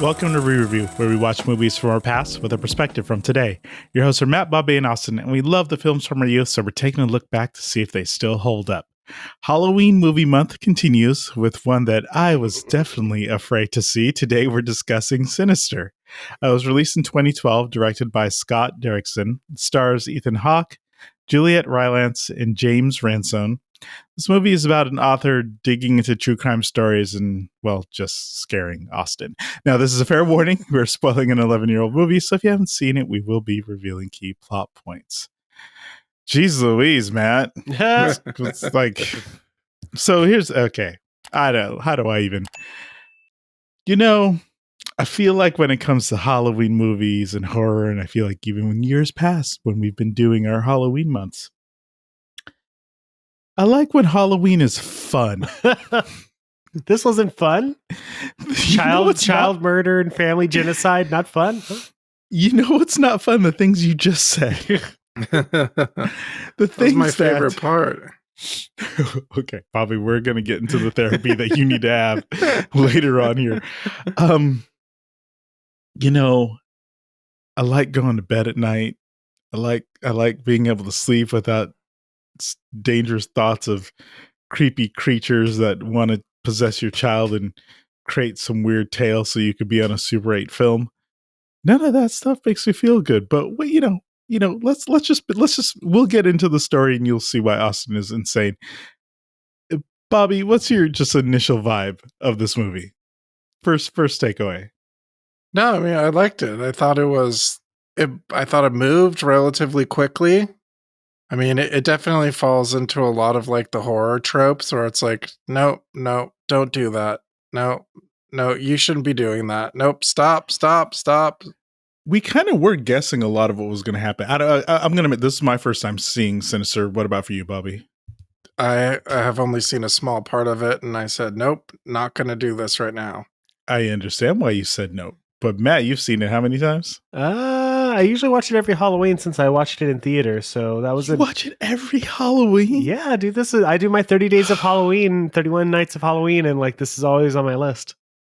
Welcome to ReReview, where we watch movies from our past with a perspective from today. Your hosts are Matt, Bobby, and Austin, and we love the films from our youth, so we're taking a look back to see if they still hold up. Halloween movie month continues with one that I was definitely afraid to see. Today we're discussing Sinister. It was released in 2012, directed by Scott Derrickson. It stars Ethan Hawke, Juliet, Rylance, and James Ransone. This movie is about an author digging into true crime stories and, well, just scaring Austin. Now, this is a fair warning. We're spoiling an 11-year-old movie, so if you haven't seen it, we will be revealing key plot points. Jeez Louise, Matt. It's like, so here's, okay. How do I even, I feel like when it comes to Halloween movies and horror, and I feel like even when years past, when we've been doing our Halloween months, I like when Halloween is fun. This wasn't fun? Child murder and family genocide, not fun? You know what's not fun? The things you just said. The things my favorite part. Okay, Bobby, we're going to get into the therapy that you need to have later on here. I like going to bed at night. I like being able to sleep without dangerous thoughts of creepy creatures that want to possess your child and create some weird tale so you could be on a Super 8 film. None of that stuff makes me feel good. But let's just we'll get into the story and you'll see why Austin is insane. Bobby, what's your just initial vibe of this movie? First takeaway. No, I mean, I liked it. I thought it moved relatively quickly. I mean, it definitely falls into a lot of like the horror tropes where it's like, no, don't do that. No, you shouldn't be doing that. Nope, stop. We kind of were guessing a lot of what was going to happen. I'm going to admit, this is my first time seeing Sinister. What about for you, Bobby? I have only seen a small part of it, and I said, nope, not going to do this right now. I understand why you said no. But Matt, you've seen it how many times? I usually watch it every Halloween since I watched it in theater. So that was watch it every Halloween? Yeah, dude. I do my 30 days of Halloween, 31 nights of Halloween, and like this is always on my list.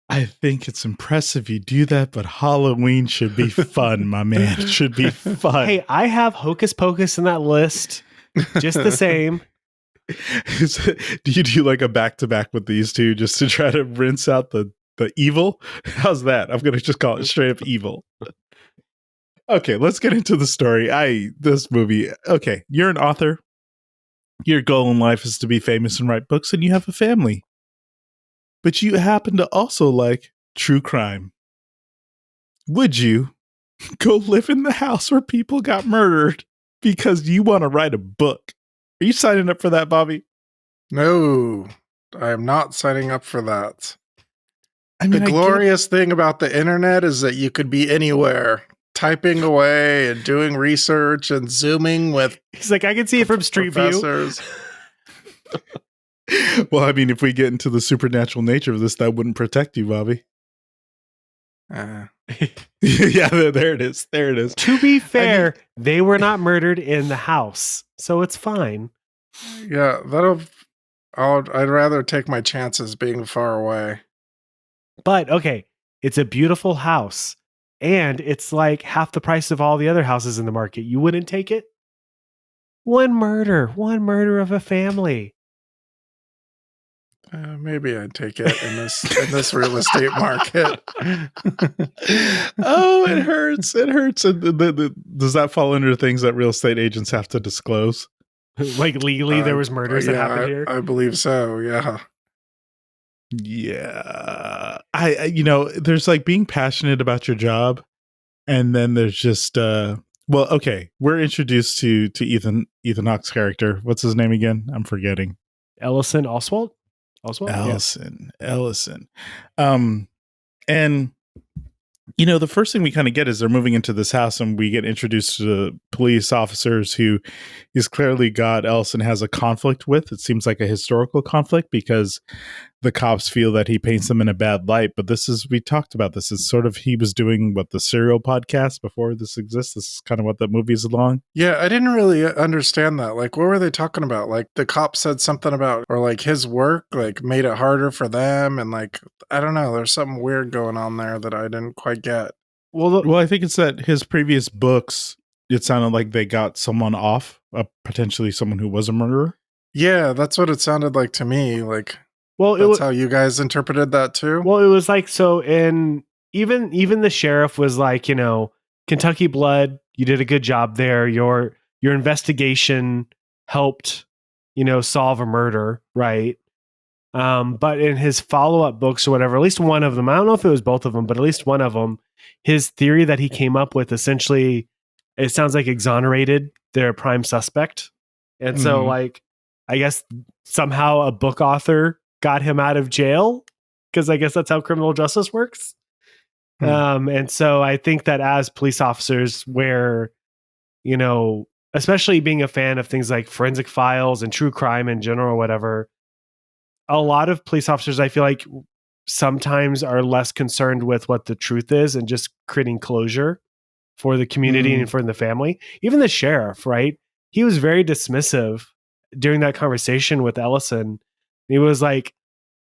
I think it's impressive you do that, but Halloween should be fun, my man. It should be fun. Hey, I have Hocus Pocus in that list, just the same. Do you do like a back-to-back with these two just to try to rinse out the evil? How's that? I'm going to just call it straight up evil. Okay, let's get into the story. This movie, okay, you're an author. Your goal in life is to be famous and write books, and you have a family. But you happen to also like true crime. Would you go live in the house where people got murdered because you want to write a book? Are you signing up for that, Bobby? No, I am not signing up for that. I mean, the glorious thing about the internet is that you could be anywhere, typing away and doing research and Zooming with. He's like, I can see it from Street View. Well, I mean, if we get into the supernatural nature of this, that wouldn't protect you, Bobby. Yeah, there it is. To be fair, they were not murdered in the house, so it's fine. Yeah, I'd rather take my chances being far away. But okay, it's a beautiful house, and it's like half the price of all the other houses in the market. You wouldn't take it? One murder of a family. Maybe I'd take it in this real estate market. Oh, it hurts. It hurts. Does that fall under things that real estate agents have to disclose? Like legally, there was murders that happened here? I believe so, yeah. Yeah. There's like being passionate about your job, and then there's just okay, we're introduced to Ethan Hawke's character. What's his name again? I'm forgetting. Ellison. And the first thing we kind of get is they're moving into this house, and we get introduced to the police officers who is clearly God Ellison has a conflict with. It seems like a historical conflict because the cops feel that he paints them in a bad light. But we talked about this. It's sort of, he was doing the Serial podcast before this exists. This is kind of what that movie is along. Yeah, I didn't really understand that. Like, what were they talking about? Like, the cop said something about, or like his work, like, made it harder for them. And like, I don't know, there's something weird going on there that I didn't quite get. Well, I think it's that his previous books, it sounded like they got someone off, potentially someone who was a murderer. Yeah, that's what it sounded like to me. Like, Well, that's how you guys interpreted that too? Well, it was like, so in even the sheriff was like, Kentucky Blood, you did a good job there. Your investigation helped, solve a murder, right? But in his follow-up books or whatever, at least one of them, I don't know if it was both of them, but at least one of them, his theory that he came up with essentially, it sounds like exonerated their prime suspect. And so like, I guess somehow a book author got him out of jail, because I guess that's how criminal justice works. And so I think that as police officers, where, especially being a fan of things like forensic files and true crime in general, or whatever, a lot of police officers, I feel like sometimes are less concerned with what the truth is and just creating closure for the community and for the family. Even the sheriff, right? He was very dismissive during that conversation with Ellison. He was like,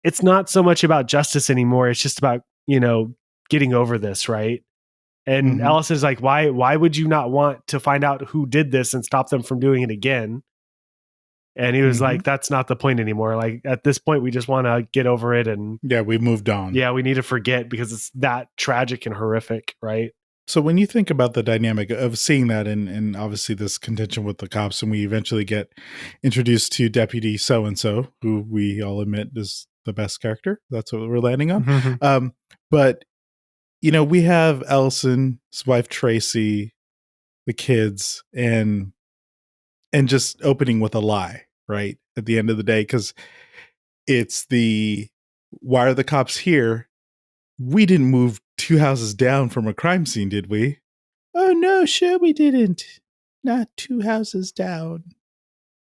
it's not so much about justice anymore. It's just about, getting over this, right? And Ellison's like, why would you not want to find out who did this and stop them from doing it again? And he was like, that's not the point anymore. Like, at this point, we just want to get over it. And yeah, we've moved on. Yeah, we need to forget because it's that tragic and horrific, right? So when you think about the dynamic of seeing that and obviously this contention with the cops, and we eventually get introduced to Deputy So-and-so, who we all admit is the best character. That's what we're landing on. But, we have Ellison, his wife Tracy, the kids, and just opening with a lie, right? At the end of the day, because it's why are the cops here? We didn't move 2 houses down from a crime scene, did we? Oh, no, sure we didn't. Not 2 houses down.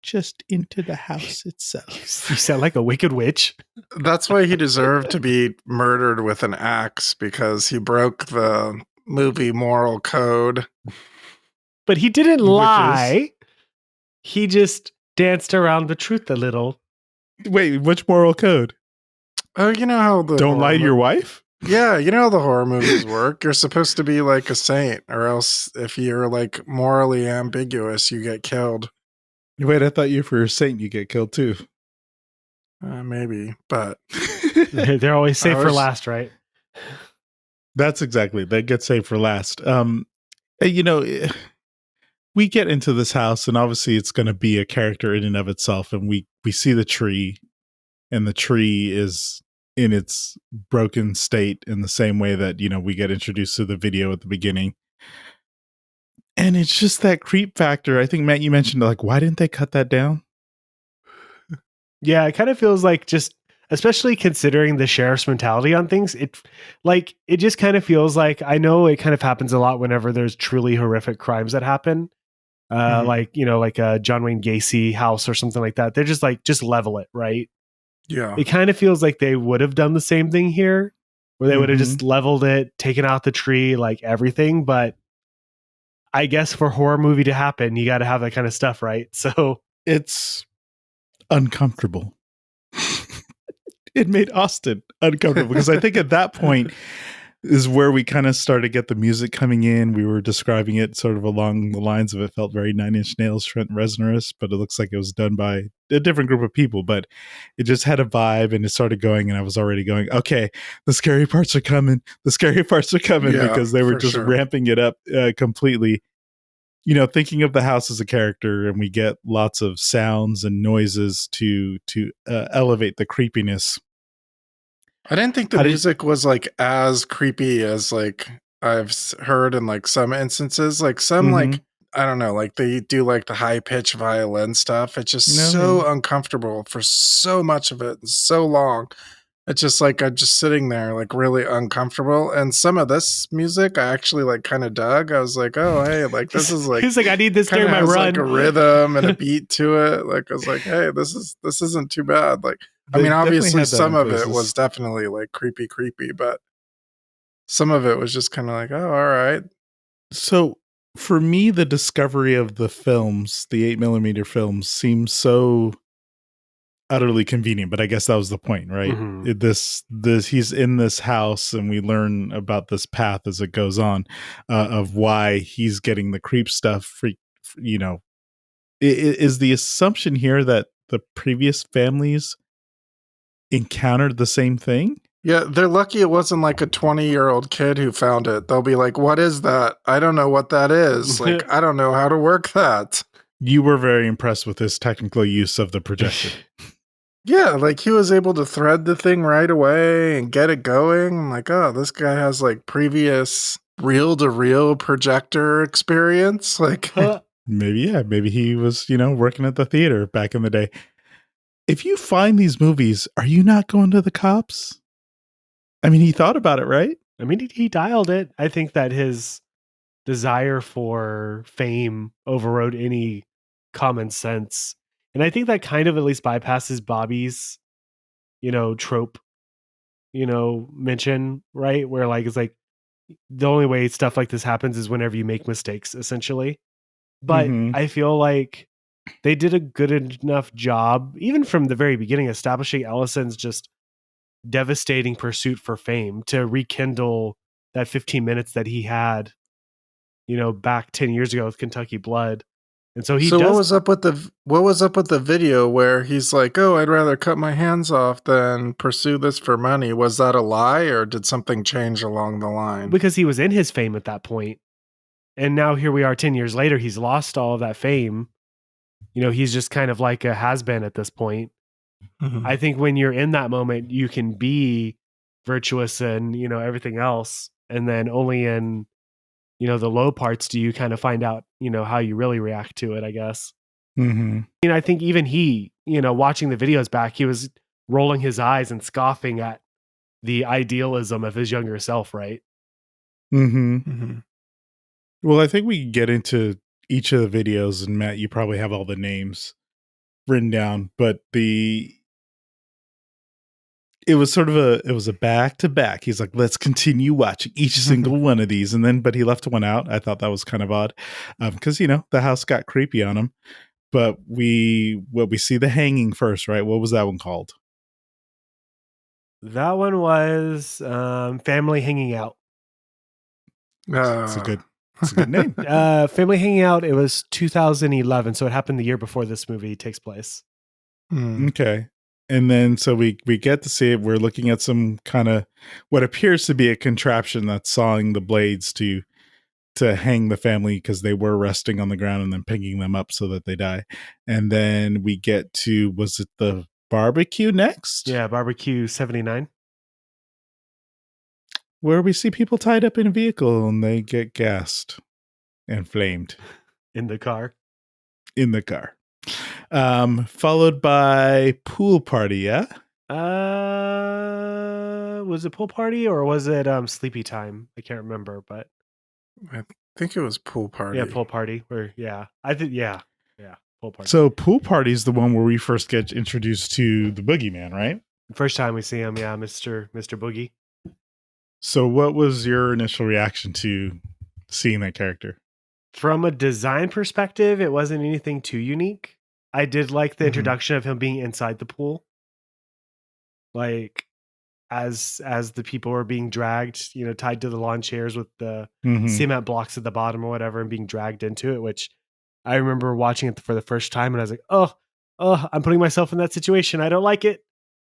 Just into the house itself. You sound like a wicked witch. That's why he deserved to be murdered with an axe, because he broke the movie moral code. But he didn't lie. He just danced around the truth a little. Wait, which moral code? Oh, you know how the don't lie to your wife? Yeah, you know how the horror movies work. You're supposed to be like a saint, or else if you're like morally ambiguous, you get killed. Wait, I thought you for a saint you get killed too. Maybe, but they're always saved for last, right? That's exactly, they get saved for last. We get into this house, and obviously it's going to be a character in and of itself, and we see the tree, and the tree is in its broken state in the same way that, we get introduced to the video at the beginning. And it's just that creep factor. I think, Matt, you mentioned, like, why didn't they cut that down? Yeah, it kind of feels like, just especially considering the sheriff's mentality on things, it just kind of feels like, I know it kind of happens a lot whenever there's truly horrific crimes that happen. Like a John Wayne Gacy house or something like that. They're just like, just level it, right? Yeah. It kind of feels like they would have done the same thing here, where they would have just leveled it, taken out the tree, like everything. But I guess for a horror movie to happen, you got to have that kind of stuff, right? So it's uncomfortable. It made Austin uncomfortable, because I think at that point is where we kind of started to get the music coming in. We were describing it sort of along the lines of, it felt very Nine Inch Nails, Trent Reznorous, but it looks like it was done by a different group of people. But it just had a vibe, and it started going, and I was already going, okay, the scary parts are coming. The scary parts are coming, because they were just ramping it up completely. Thinking of the house as a character, and we get lots of sounds and noises to elevate the creepiness. I didn't think the music was like as creepy as like I've heard in like some instances. Like some like, I don't know, like they do like the high pitch violin stuff. It's just so uncomfortable for so much of it and so long. It's just like I'm just sitting there like really uncomfortable. And some of this music I actually like kind of dug. I was like, oh hey, like this is like, he's like, I need this during my run. Like a rhythm and a beat to it. Like I was like, hey, this isn't too bad. Like I mean, They definitely obviously had that some in of it places. was definitely like creepy, but some of it was just kind of like, oh, all right. So for me, the discovery of the films, the 8mm films, seems so utterly convenient, but I guess that was the point, right? Mhm. This he's in this house and we learn about this path as it goes on, of why he's getting the creep stuff you know. Is the assumption here that the previous families encountered the same thing? Yeah, they're lucky it wasn't like a 20-year-old kid who found it. They'll be like, what is that? I don't know what that is. Like, I don't know how to work that. You were very impressed with his technical use of the projector. Yeah, like he was able to thread the thing right away and get it going. I'm like, oh, this guy has like previous reel-to-reel projector experience. Like, Maybe he was, working at the theater back in the day. If you find these movies, are you not going to the cops? I mean, he thought about it, right? I mean, he dialed it. I think that his desire for fame overrode any common sense. And I think that kind of at least bypasses Bobby's, trope, mention, right? Where like it's like the only way stuff like this happens is whenever you make mistakes, essentially. But Mhm. I feel like they did a good enough job, even from the very beginning, establishing Ellison's just devastating pursuit for fame to rekindle that 15 minutes that he had, back 10 years ago with Kentucky Blood. And so he so does. what was up with the video where he's like, "Oh, I'd rather cut my hands off than pursue this for money." Was that a lie, or did something change along the line? Because he was in his fame at that point. And now here we are 10 years later, he's lost all of that fame. He's just kind of like a has-been at this point. Mhm. I think when you're in that moment, you can be virtuous and, everything else. And then only in, the low parts do you kind of find out, how you really react to it, I guess. Mhm. I think even he, watching the videos back, he was rolling his eyes and scoffing at the idealism of his younger self, right? Mhm. Mhm. Well, I think we can get into each of the videos, and Matt, you probably have all the names written down, but it was a back to back. He's like, let's continue watching each single one of these. And then, but he left one out. I thought that was kind of odd. Cause the house got creepy on him, but we see the hanging first, right? What was that one called? That one was Family Hanging Out. It's a good name. Family Hanging Out, it was 2011. So it happened the year before this movie takes place. Okay. And then, so we get to see it. We're looking at some kind of what appears to be a contraption that's sawing the blades to hang the family because they were resting on the ground and then picking them up so that they die. And then we get to, was it the barbecue next? Yeah, Barbecue 79. Where we see people tied up in a vehicle and they get gassed and flamed In the car. in the car. Followed by Pool Party, yeah? Was it Pool Party or was it Sleepy Time? I can't remember, but I think it was Pool Party. yeah, Pool Party. I think Pool Party. So Pool Party is the one where we first get introduced to the boogeyman, right? The first time we see him, yeah, Mr. Boogie. So what was your initial reaction to seeing that character? From a design perspective, it wasn't anything too unique. I did like the introduction of him being inside the pool. Like as the people were being dragged, tied to the lawn chairs with the cement blocks at the bottom or whatever and being dragged into it, which I remember watching it for the first time and I was like, oh, I'm putting myself in that situation. I don't like it.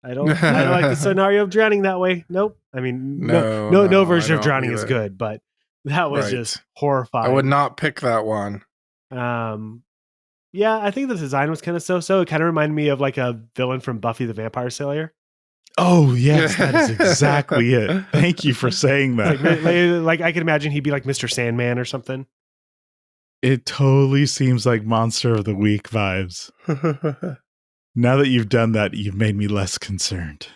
I don't like the scenario of drowning that way. Nope. I mean, no version of drowning is good, but that was just horrifying. I would not pick that one. Yeah, I think the design was kind of so. It kind of reminded me of like a villain from Buffy the Vampire Slayer. Oh, yes, that is exactly it. Thank you for saying that. Like I can imagine he'd be like Mr. Sandman or something. It totally seems like Monster of the Week vibes. Now that you've done that, you've made me less concerned.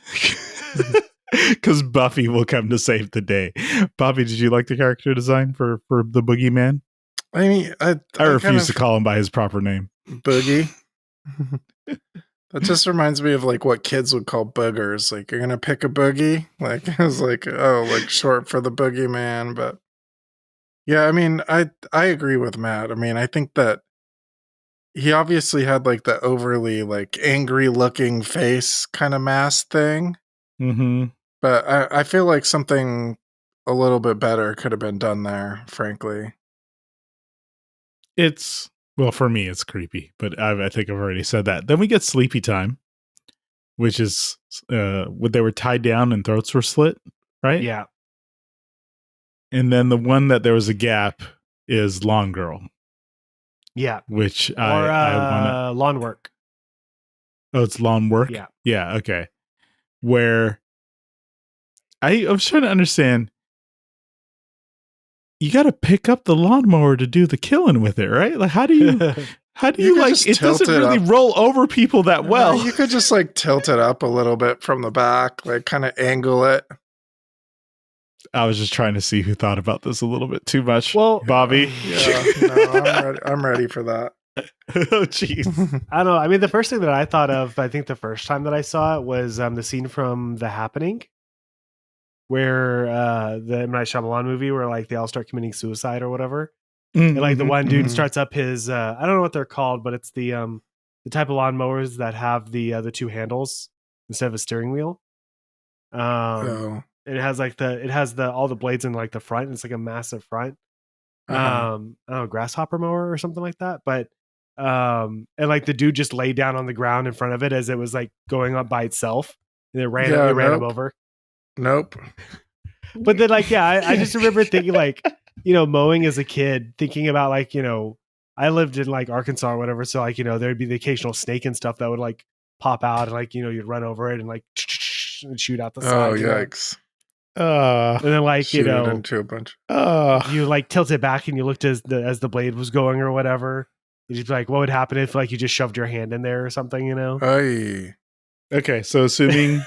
Because Buffy will come to save the day. Bobby, did you like the character design for the boogeyman? I mean, I refuse to call him by his proper name. Boogie. That just reminds me of like what kids would call boogers. Like, you're gonna pick a boogie. Like, it was like, oh, like short for the boogeyman. But yeah, I mean, I agree with Matt. I mean, I think that he obviously had like the overly like angry looking face kind of mask thing. Mm-hmm. But I feel like something a little bit better could have been done there, frankly. It's, well, for me, it's creepy, but I think I've already said that. Then we get Sleepy Time, which is when they were tied down and throats were slit, right? Yeah. And then the one that there was a gap is Lawn Girl, Yeah. which Or I want to. lawn work. Oh, it's Lawn Work? Yeah. Yeah, okay. Where I was trying to understand, you got to pick up the lawnmower to do the killing with it, right? Like, how do you You could like, just it tilt doesn't it really up. roll over people that well. You could just like tilt it up a little bit from the back, like kind of angle it. I was just trying to see who thought about this a little bit too much. Well, Bobby. Yeah, no, I'm ready for that. Oh, jeez. I don't know. I mean, the first thing that I thought of, I think the first time that I saw it was the scene from The Happening, where the M. Night Shyamalan movie, where like they all start committing suicide or whatever. And like the one dude starts up his I don't know what they're called, but it's the type of lawnmowers that have the two handles instead of a steering wheel. Oh, It has all the blades in like the front. And it's like a massive front. uh-huh. I don't know, grasshopper mower or something like that. But and like the dude just laid down on the ground in front of it as it was like going up by itself, and it ran him over. Nope. But then like, yeah, I just remember thinking like, you know, mowing as a kid, thinking about like, you know, I lived in like Arkansas or whatever. So like, you know, there'd be the occasional snake and stuff that would like pop out and like, you know, you'd run over it and like and shoot out the side. Oh, you know? yikes. And then like, Shoot you know, it into a bunch. you like tilt it back and you looked as the blade was going or whatever. You'd just be like, what would happen if like you just shoved your hand in there or something, you know? Aye. Okay, so assuming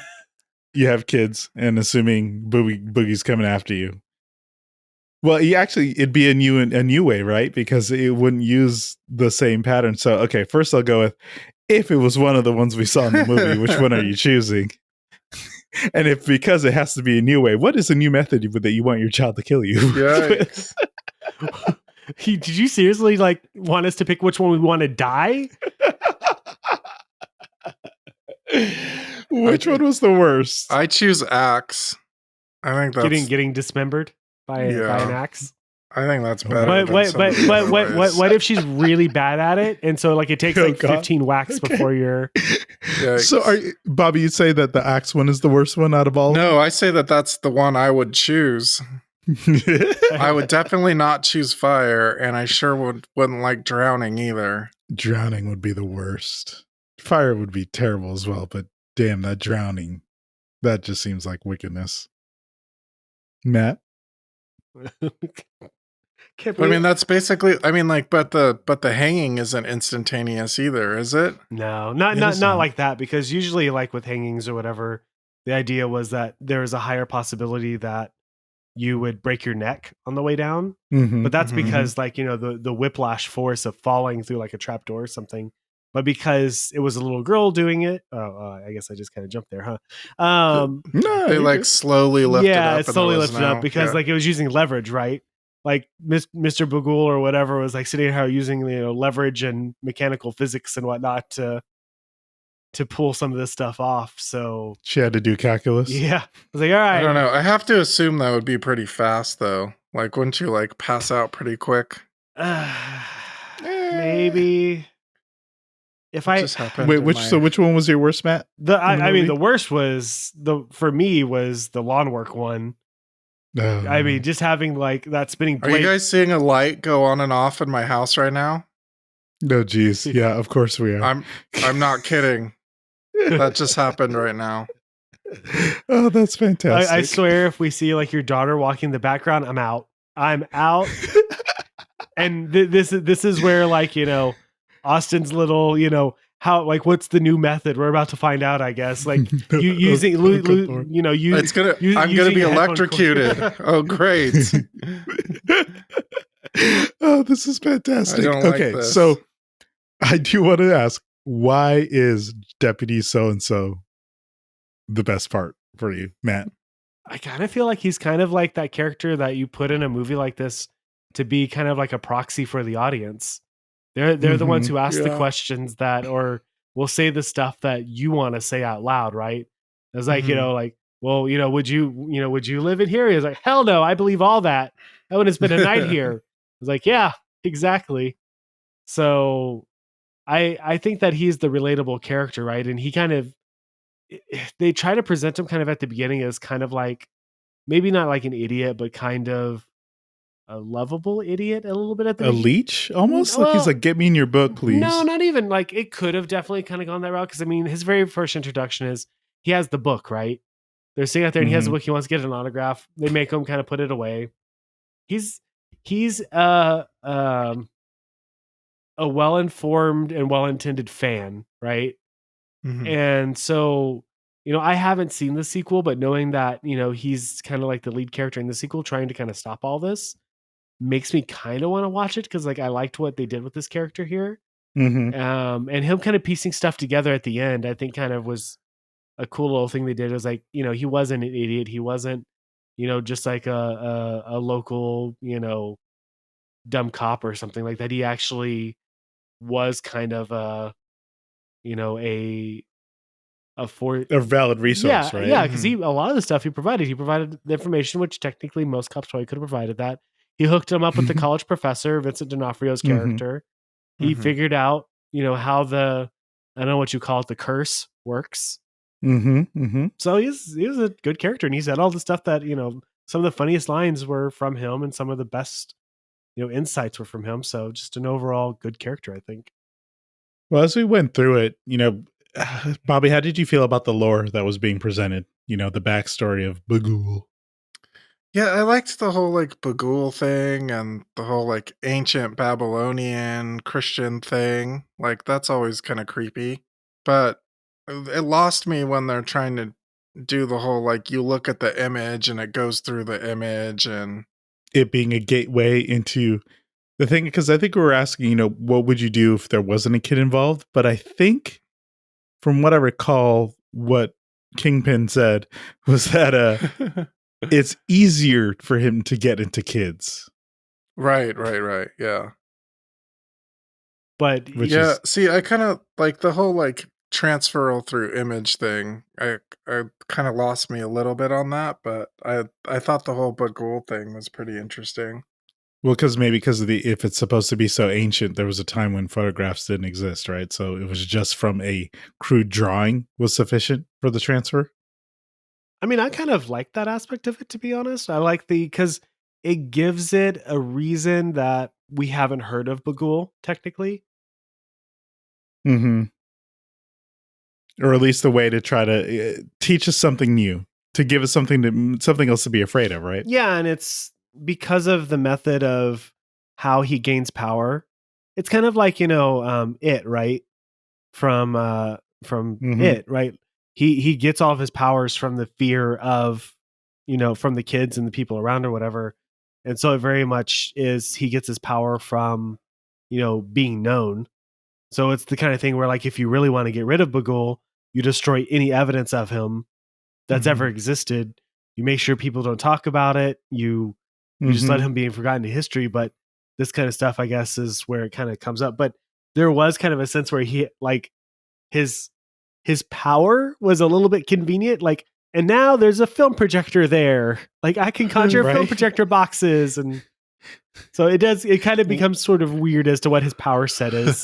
you have kids and assuming Boogie's coming after you. Well, it'd be a new way, right? Because it wouldn't use the same pattern. So, okay, first I'll go with, if it was one of the ones we saw in the movie, which one are you choosing? And if, because it has to be a new way, what is a new method that you want your child to kill you? Yikes. Did you seriously like want us to pick which one we want to die? Which one was the worst? I choose axe. I think that's getting dismembered by an axe. I think that's better. But what if she's really bad at it, and so like it takes like 15 whacks before you're. Yikes. So, Bobby, you'd say that the axe one is the worst one out of all? No, I say that that's the one I would choose. I would definitely not choose fire, and I sure wouldn't like drowning either. Drowning would be the worst. Fire would be terrible as well, but damn, that drowning, that just seems like wickedness. Matt? I mean, that's basically. I mean, like, but the hanging isn't instantaneous either, is it? No, not like that. Because usually, like with hangings or whatever, the idea was that there is a higher possibility that you would break your neck on the way down. Mm-hmm, but that's because, like, you know, the whiplash force of falling through like a trapdoor or something. But because it was a little girl doing it, I guess I just kind of jumped there, huh? No, they like slowly lifted up. Yeah, it slowly lifted up because like it was using leverage, right? Like Mr. Bagul or whatever was like sitting here using, you know, leverage and mechanical physics and whatnot to pull some of this stuff off. So she had to do calculus. Yeah, I was like, all right. I don't know. I have to assume that would be pretty fast, though. Like, wouldn't you like pass out pretty quick? Maybe. If I wait, which one was your worst, Matt? I mean, the worst was for me was the lawn work one. I mean, just having like that spinning blade. Are you guys seeing a light go on and off in my house right now? No, geez. Yeah, of course we are. I'm not kidding. That just happened right now. Oh, that's fantastic. I swear, if we see like your daughter walking in the background, I'm out. And this is where, like, you know, Austin's little, you know, how, like, what's the new method? We're about to find out, I guess. Like, you using, you know, you. It's gonna. I'm gonna be electrocuted. Oh, great! Oh, this is fantastic. I don't like this. So I do want to ask, why is Deputy So-and-so the best part for you, Matt? I kind of feel like he's kind of like that character that you put in a movie like this to be kind of like a proxy for the audience. They're the ones who ask the questions that, or will say the stuff that you want to say out loud, right? It's like, like, well, would you live in here? He's like, hell no, I believe all that. I wouldn't spend a night here. It's like, yeah, exactly. So I think that he's the relatable character, right? And he kind of, they try to present him kind of at the beginning as kind of like, maybe not like an idiot, but kind of a lovable idiot a little bit at the A leech almost? Like he's like, get me in your book, please. No, not even. Like it could have definitely kind of gone that route. Because I mean, his very first introduction is he has the book, right? They're sitting out there and he has a book. He wants to get an autograph. They make him kind of put it away. He's a well-informed and well-intended fan, right? And so, I haven't seen the sequel, but knowing that, he's kind of like the lead character in the sequel, trying to kind of stop all this, makes me kind of want to watch it because like I liked what they did with this character here. And him kind of piecing stuff together at the end, I think kind of was a cool little thing they did. It was like, he wasn't an idiot. He wasn't, just like a local, dumb cop or something like that. He actually was kind of a valid resource, right? Yeah, because a lot of the stuff he provided the information, which technically most cops probably could have provided that. He hooked him up with the college professor, Vincent D'Onofrio's character. He figured out, how I don't know what you call it, the curse works. So he was a good character, and he said all the stuff that, some of the funniest lines were from him, and some of the best, insights were from him. So just an overall good character, I think. Well, as we went through it, Bobby, how did you feel about the lore that was being presented? The backstory of Bagul. Yeah, I liked the whole like Bagul thing and the whole like ancient Babylonian Christian thing. Like that's always kind of creepy. But it lost me when they're trying to do the whole like you look at the image and it goes through the image and it being a gateway into the thing. Because I think we were asking, what would you do if there wasn't a kid involved? But I think from what I recall, what Kingpin said was that it's easier for him to get into kids. Right. Yeah. But see, I kind of like the whole like transferal through image thing. I kind of lost me a little bit on that, but I thought the whole Bagul thing was pretty interesting. Well, because of if it's supposed to be so ancient, there was a time when photographs didn't exist, right? So it was just from a crude drawing was sufficient for the transfer. I mean, I kind of like that aspect of it, to be honest. I like because it gives it a reason that we haven't heard of Bagul, technically. Or at least the way to try to teach us something new, to give us something else to be afraid of, right? Yeah, and it's because of the method of how he gains power. It's kind of like, it, right? From it, right? He gets all of his powers from the fear of, from the kids and the people around or whatever. And so it very much is, he gets his power from, being known. So it's the kind of thing where like, if you really want to get rid of Bagul, you destroy any evidence of him that's ever existed. You make sure people don't talk about it. You just let him be forgotten to history. But this kind of stuff, I guess, is where it kind of comes up. But there was kind of a sense where he like his power was a little bit convenient. Like, and now there's a film projector there. Like I can conjure film projector boxes. And so it kind of becomes sort of weird as to what his power set is.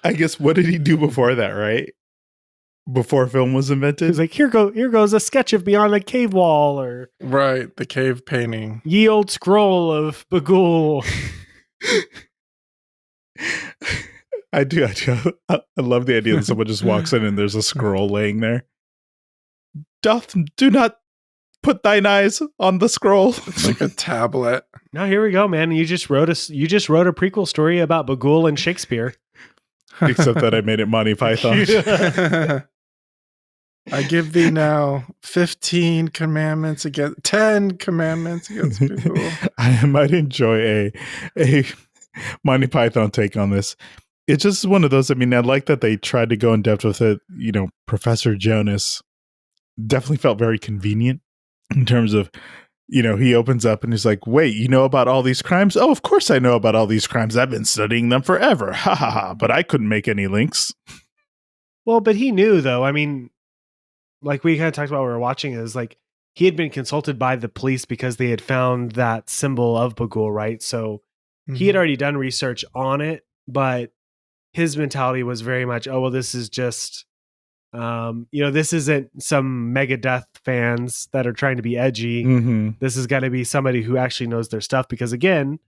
I guess, what did he do before that, right? Before film was invented? He's like, here goes a sketch of Beyond the Cave Wall, or right, the cave painting. Ye Old Scroll of Bagul. I do. I love the idea that someone just walks in and there's a scroll laying there. Do not put thine eyes on the scroll. It's like a tablet. Now here we go, man. You just wrote a prequel story about Bagul and Shakespeare. Except that I made it Monty Python. I give thee now 15 commandments against 10 commandments against people. I might enjoy a Monty Python take on this. it's just one of those. I mean, I like that they tried to go in depth with it. Professor Jonas definitely felt very convenient in terms of, he opens up and he's like, wait, you know about all these crimes? Oh, of course I know about all these crimes. I've been studying them forever. Ha ha ha. But I couldn't make any links. Well, but he knew, though. I mean, like we kind of talked about when we were watching, is like he had been consulted by the police because they had found that symbol of Bagul, right? So he had already done research on it, but his mentality was very much, oh, well, this is just, this isn't some Megadeth fans that are trying to be edgy. Mm-hmm. This is got to be somebody who actually knows their stuff, because again,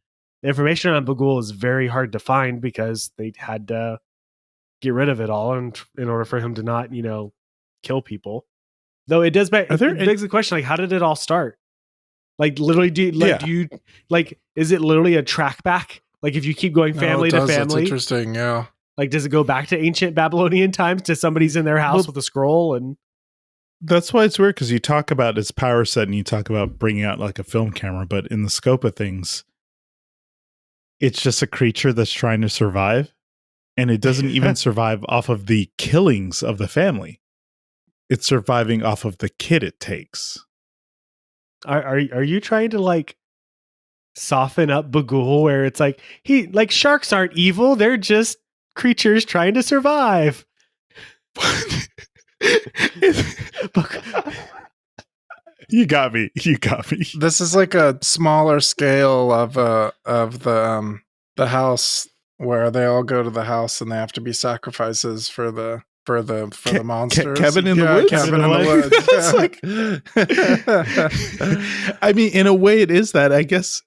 the information on Bagul is very hard to find because they had to get rid of it all in order for him to not, kill people. Though it does begs the question, like, how did it all start? Like, literally, do you is it literally a track back? Like, if you keep going family to family, that's interesting. Yeah. Like, does it go back to ancient Babylonian times to somebody's in their house with a scroll? And that's why it's weird, because you talk about its power set and you talk about bringing out like a film camera, but in the scope of things, it's just a creature that's trying to survive, and it doesn't even survive off of the killings of the family. It's surviving off of the kid it takes. Are you trying to like soften up Bagul, where it's like sharks aren't evil, they're just creatures trying to survive? You got me. This is like a smaller scale of the house, where they all go to the house and they have to be sacrifices for the monsters. Cabin in the woods. Cabin in the woods. I mean, in a way, it is that. I guess.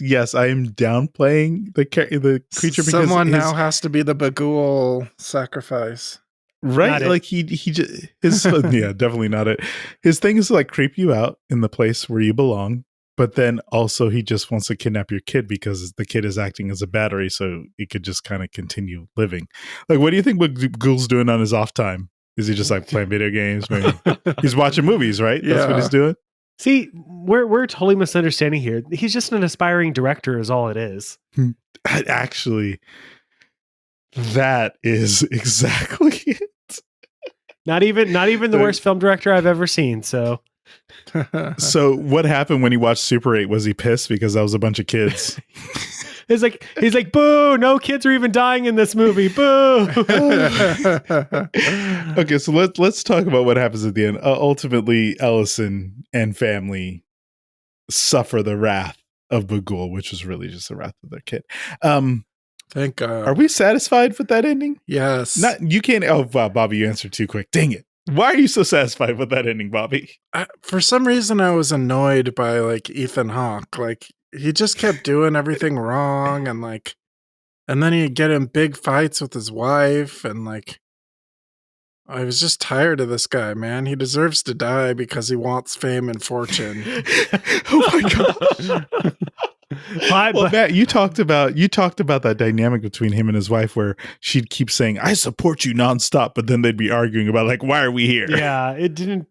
Yes, I am downplaying the creature because someone now has to be the Bagul sacrifice. Right, like he just yeah, definitely not it. His thing is to like creep you out in the place where you belong, but then also he just wants to kidnap your kid because the kid is acting as a battery, so he could just kind of continue living. Like, what do you think Bagul's doing on his off time? Is he just like playing video games? Maybe he's watching movies, right? Yeah. That's what he's doing. See, we're totally misunderstanding here. He's just an aspiring director, is all it is. Actually, that is exactly it. Not even the worst film director I've ever seen. So what happened when he watched Super 8? Was he pissed because that was a bunch of kids? he's like, boo! No kids are even dying in this movie. Boo! Okay, so let's talk about what happens at the end. Ultimately, Ellison and family suffer the wrath of Bagul, which was really just the wrath of their kid. Thank God. Are we satisfied with that ending? Yes. You can't. Oh, wow, Bobby, you answered too quick. Dang it. Why are you so satisfied with that ending, Bobby? For some reason, I was annoyed by like Ethan Hawke. Like, he just kept doing everything wrong, and then he'd get in big fights with his wife, and like, I was just tired of this guy, man. He deserves to die because he wants fame and fortune. Oh my gosh. Well, Matt, you talked about that dynamic between him and his wife, where she'd keep saying, "I support you" nonstop, but then they'd be arguing about like, why are we here? Yeah, it didn't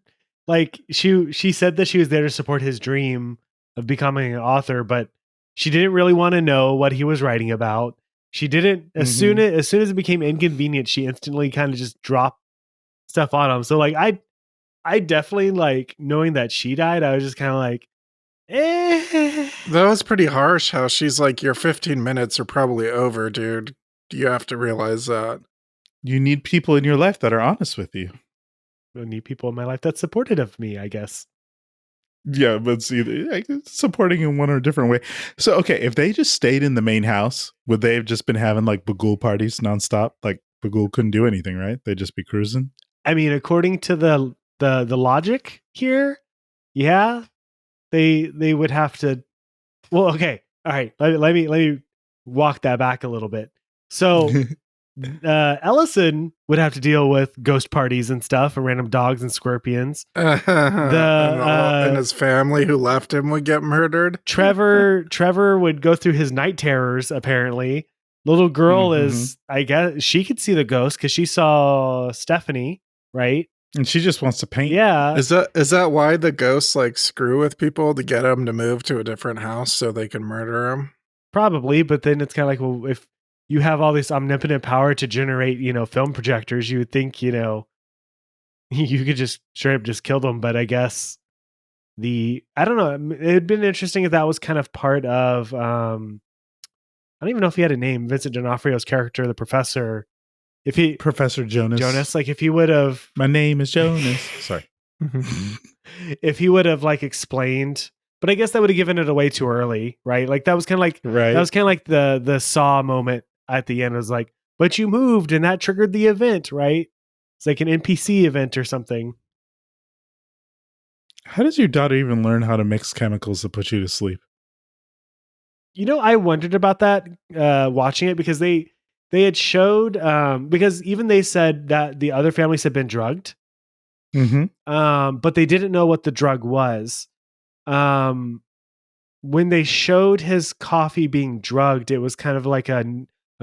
like she said that she was there to support his dream of becoming an author, but she didn't really want to know what he was writing about. She didn't as soon as it became inconvenient, she instantly kind of just dropped stuff on him. So like I definitely, like, knowing that she died, I was just kind of like, That was pretty harsh, how she's like, your 15 minutes are probably over, dude. You have to realize that. You need people in your life that are honest with you. I need people in my life that's supportive of me, I guess. Yeah, but see, supporting in one or a different way. So, okay, if they just stayed in the main house, would they have just been having like Bagul parties nonstop? Like, Bagul couldn't do anything, right? They'd just be cruising. I mean, according to the logic here, yeah, they would have to. Well, okay, all right. Let me walk that back a little bit. So, Ellison would have to deal with ghost parties and stuff, and random dogs and scorpions. And his family who left him would get murdered. Trevor would go through his night terrors. Apparently, little girl is. I guess she could see the ghost because she saw Stephanie, right? And she just wants to paint. Yeah. Is that why the ghosts like screw with people to get them to move to a different house so they can murder them? Probably, but then it's kind of like, well, you have all this omnipotent power to generate, film projectors, you would think, you could just straight up just kill them. But I guess I don't know. It'd been interesting if that was kind of part of, I don't even know if he had a name, Vincent D'Onofrio's character, the professor. Professor Jonas. Like if he would have, My name is Jonas. Sorry. if he would have like explained, but I guess that would have given it away too early, right? Like that was kind of like, Right. that was kind of like the Saw moment at the end. It was like, but you moved and that triggered the event, right? It's like an NPC event or something. How does your daughter even learn how to mix chemicals to put you to sleep? I wondered about that watching it, because they had showed, because even they said that the other families had been drugged, but they didn't know what the drug was. When they showed his coffee being drugged, it was kind of like a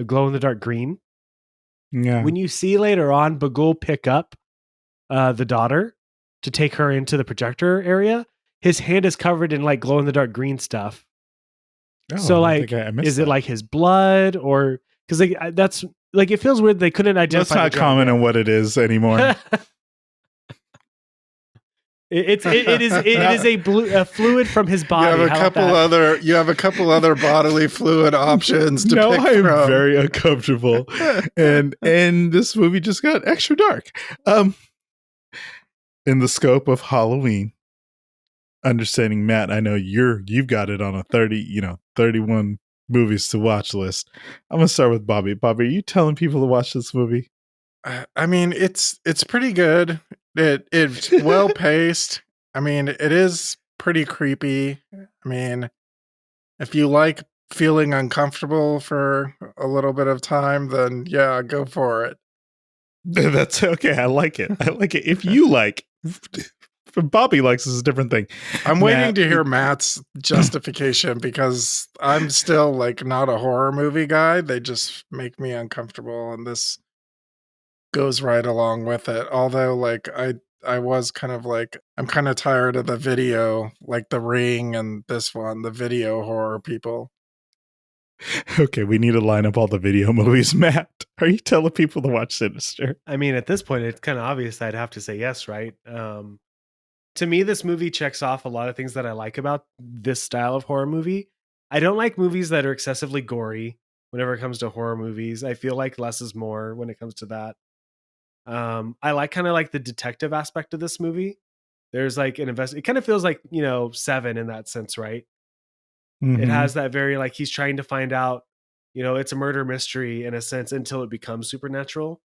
glow in the dark green. Yeah. When you see later on Bagul pick up the daughter to take her into the projector area, his hand is covered in like glow in the dark green stuff. Oh, So like, is it like his blood, or because like that's like, it feels weird they couldn't identify. Let's not comment on what it is anymore. It is a fluid from his body. You have a couple other bodily fluid options to pick I'm from. very uncomfortable, and this movie just got extra dark. In the scope of Halloween, understanding Matt, I know you've got it on a 31 movies to watch list. I'm gonna start with Bobby. Bobby, are you telling people to watch this movie? I mean, it's pretty good. It's well paced. I mean, it is pretty creepy. I mean, if you like feeling uncomfortable for a little bit of time, then yeah, go for it. That's okay. I like it. If you like, if Bobby likes is a different thing. I'm waiting to hear Matt's justification, because I'm still like not a horror movie guy. They just make me uncomfortable, and this goes right along with it. Although like I was kind of like, I'm kind of tired of the video, like The Ring and this one, the video horror people. Okay, we need to line up all the video movies. Matt, are you telling people to watch Sinister? I mean, at this point, it's kind of obvious I'd have to say yes, right? To me, this movie checks off a lot of things that I like about this style of horror movie. I don't like movies that are excessively gory whenever it comes to horror movies. I feel like less is more when it comes to that. I like kind of like the detective aspect of this movie. There's like an it kind of feels like, Seven in that sense, right? It has that very like, he's trying to find out, it's a murder mystery in a sense until it becomes supernatural.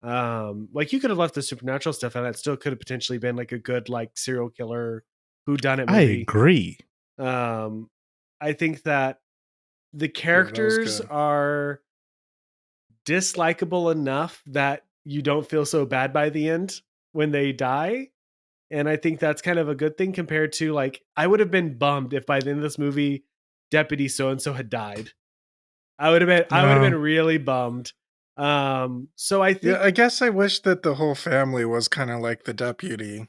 Like you could have left the supernatural stuff and that still could have potentially been like a good like serial killer whodunit movie. I agree. I think that the characters are dislikable enough that you don't feel so bad by the end when they die. And I think that's kind of a good thing compared to like, I would have been bummed if by the end of this movie, Deputy so-and-so had died. I would have been really bummed. So I think, yeah, I guess I wish that the whole family was kind of like the deputy.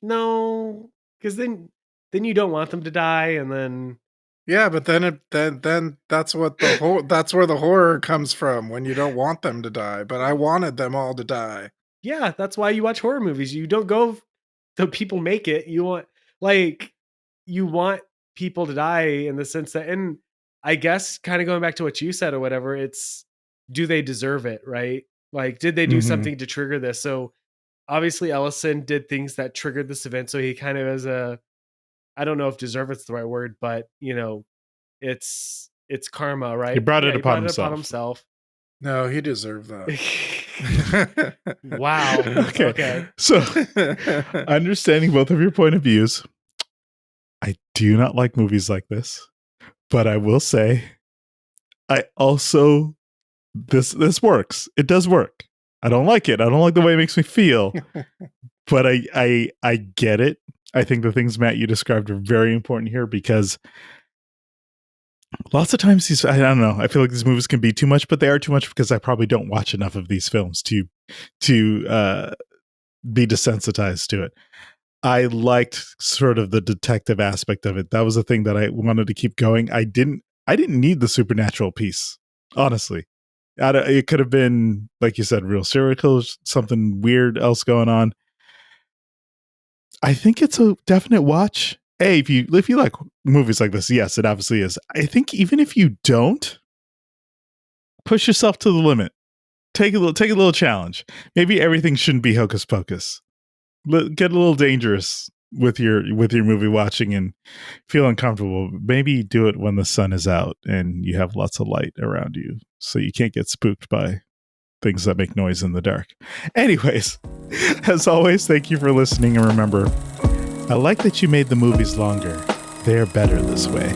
No, because then you don't want them to die, and then yeah, but then that's what that's where the horror comes from, when you don't want them to die. But I wanted them all to die. Yeah, that's why you watch horror movies. You don't go the people make it. You want people to die in the sense that, and I guess kind of going back to what you said or whatever, it's, do they deserve it, right? Like, did they do something to trigger this? So obviously Ellison did things that triggered this event. So he kind of has I don't know if deserve it's the right word, but it's karma, right? He brought it upon himself. No, he deserved that. Wow. Okay. So understanding both of your point of views, I do not like movies like this, but I will say I also, this works. It does work. I don't like it. I don't like the way it makes me feel, but I get it. I think the things, Matt, you described are very important here, because lots of times I don't know, I feel like these movies can be too much, but they are too much because I probably don't watch enough of these films to be desensitized to it. I liked sort of the detective aspect of it. That was the thing that I wanted to keep going. I didn't need the supernatural piece, honestly. It could have been, like you said, real serial killers, something weird else going on. I think it's a definite watch. If you like movies like this, yes, it obviously is. I think even if you don't, push yourself to the limit. Take a little challenge. Maybe everything shouldn't be hocus pocus. Get a little dangerous with your movie watching and feel uncomfortable. Maybe do it when the sun is out and you have lots of light around you, so you can't get spooked by things that make noise in the dark. Anyways, as always, thank you for listening, and remember, I like that you made the movies longer. They're better this way.